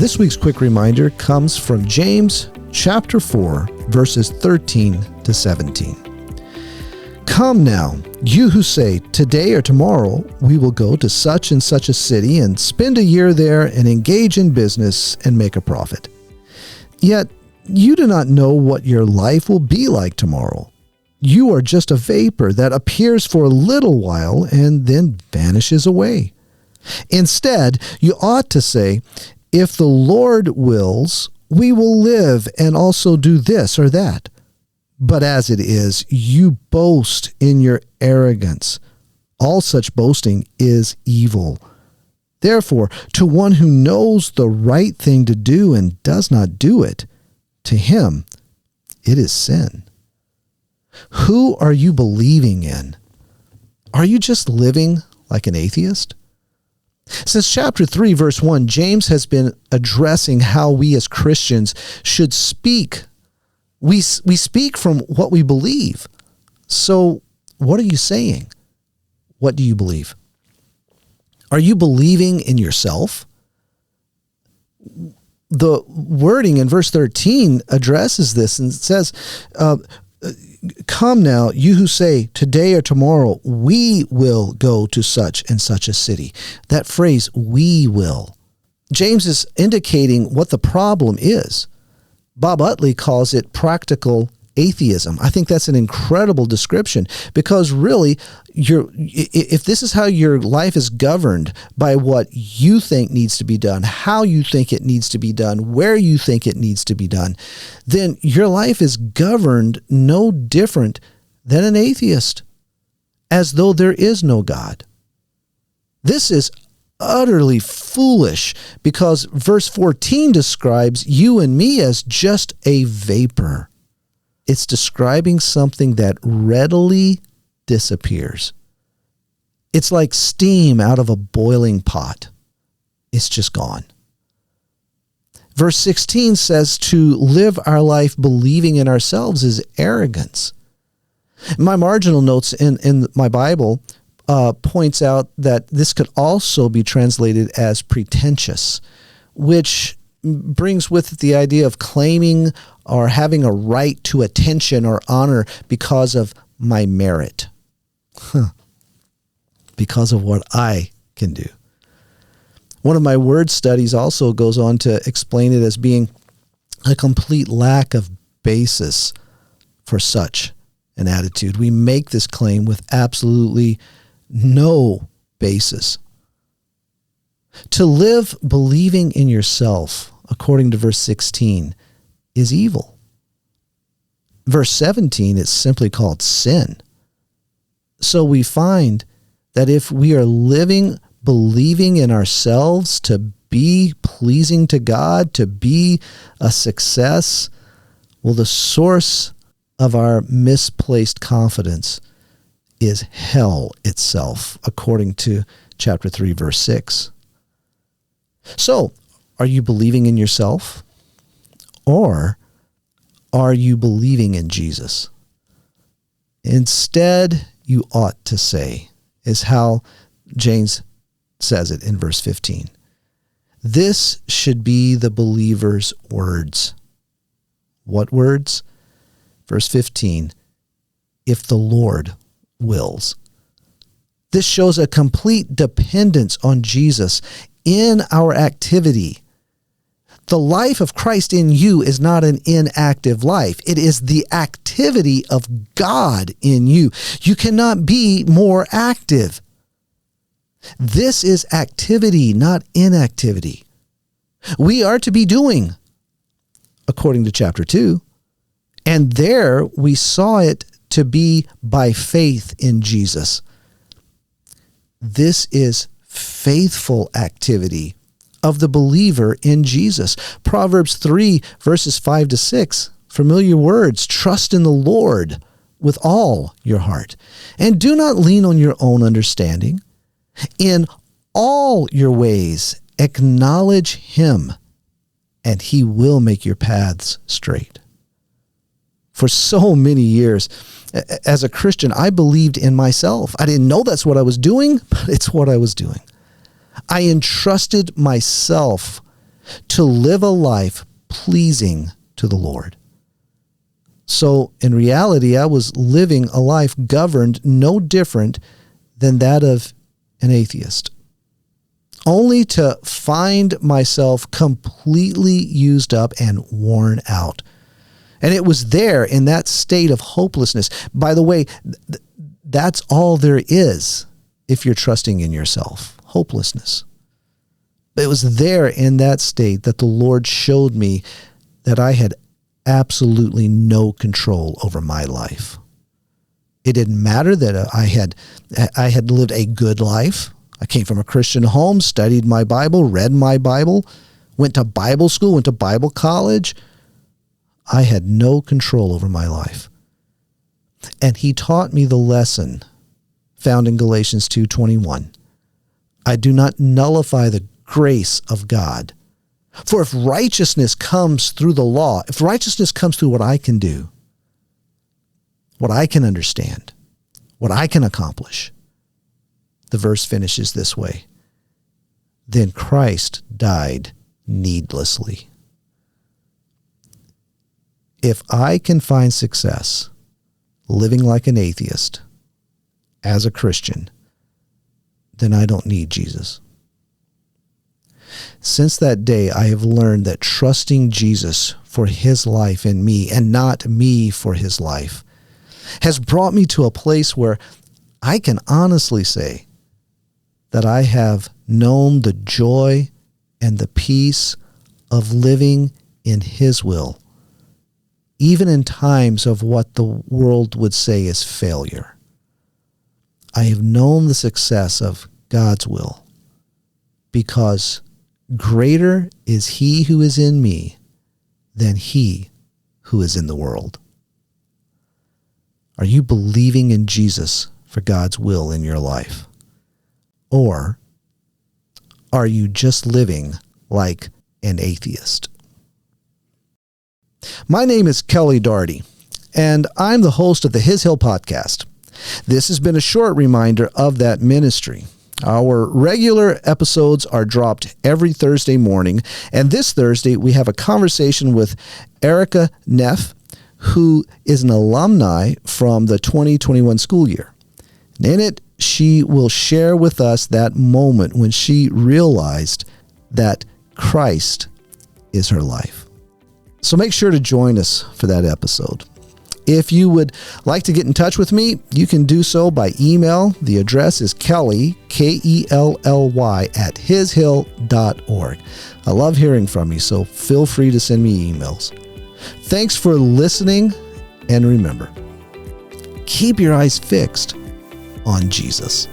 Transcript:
This week's quick reminder comes from James chapter 4, verses 13 to 17. Come now, you who say, today or tomorrow we will go to such and such a city and spend a year there and engage in business and make a profit. Yet you do not know what your life will be like tomorrow. You are just a vapor that appears for a little while and then vanishes away. Instead, you ought to say, if the Lord wills, we will live and also do this or that. But as it is, you boast in your arrogance. All such boasting is evil. Therefore, to one who knows the right thing to do and does not do it, to him it is sin. Who are you believing in? Are you just living like an atheist? Since chapter 3, verse 1, James has been addressing how we as Christians should speak. We speak from what we believe. So what are you saying? What do you believe? Are you believing in yourself? The wording in verse 13 addresses this and says, come now, you who say, today or tomorrow, we will go to such and such a city. That phrase, we will. James is indicating what the problem is. Bob Utley calls it practical atheism. I think that's an incredible description because really, if this is how your life is governed by what you think needs to be done, how you think it needs to be done, where you think it needs to be done, then your life is governed no different than an atheist, as though there is no God. This is utterly foolish because verse 14 describes you and me as just a vapor. It's describing something that readily disappears. It's like steam out of a boiling pot. It's just gone. Verse 16 says to live our life believing in ourselves is arrogance. My marginal notes in my Bible points out that this could also be translated as pretentious, which brings with it the idea of claiming or having a right to attention or honor because of my merit. Because of what I can do. One of my word studies also goes on to explain it as being a complete lack of basis for such an attitude. We make this claim with absolutely no basis. To live believing in yourself, according to verse 16, is evil. Verse 17 is simply called sin. So we find that if we are living believing in ourselves to be pleasing to God, to be a success, well, the source of our misplaced confidence is hell itself, according to chapter 3, verse 6. So, are you believing in yourself? Or are you believing in Jesus? Instead, you ought to say, is how James says it in verse 15. This should be the believer's words. What words? Verse 15, if the Lord wills. This shows a complete dependence on Jesus in our activity. The life of Christ in you is not an inactive life. It is the activity of God in you. You cannot be more active. This is activity, not inactivity. We are to be doing, according to chapter 2. And there we saw it to be by faith in Jesus. This is faithful activity of the believer in Jesus. Proverbs 3, verses 5 to 6, familiar words, trust in the Lord with all your heart, and do not lean on your own understanding. In all your ways, acknowledge him, and he will make your paths straight. For so many years, as a Christian, I believed in myself. I didn't know that's what I was doing, but it's what I was doing. I entrusted myself to live a life pleasing to the Lord. So in reality, I was living a life governed no different than that of an atheist, only to find myself completely used up and worn out. And it was there in that state of hopelessness. By the way, that's all there is if you're trusting in yourself, hopelessness. It was there in that state that the Lord showed me that I had absolutely no control over my life. It didn't matter that I had lived a good life. I came from a Christian home, studied my Bible, read my Bible, went to Bible school, went to Bible college. I had no control over my life. And he taught me the lesson found in Galatians 2:21. I do not nullify the grace of God. For if righteousness comes through the law, if righteousness comes through what I can do, what I can understand, what I can accomplish, the verse finishes this way: then Christ died needlessly. If I can find success living like an atheist as a Christian, then I don't need Jesus. Since that day, I have learned that trusting Jesus for his life in me and not me for his life has brought me to a place where I can honestly say that I have known the joy and the peace of living in his will, even in times of what the world would say is failure. I have known the success of God's will because greater is he who is in me than he who is in the world. Are you believing in Jesus for God's will in your life? Or are you just living like an atheist? My name is Kelly Doherty, and I'm the host of the His Hill podcast. This has been a short reminder of that ministry. Our regular episodes are dropped every Thursday morning, and this Thursday we have a conversation with Erica Neff, who is an alumni from the 2021 school year. And in it, she will share with us that moment when she realized that Christ is her life. So make sure to join us for that episode. If you would like to get in touch with me, you can do so by email. The address is Kelly, Kelly, @hishill.org. I love hearing from you, so feel free to send me emails. Thanks for listening, and remember, keep your eyes fixed on Jesus.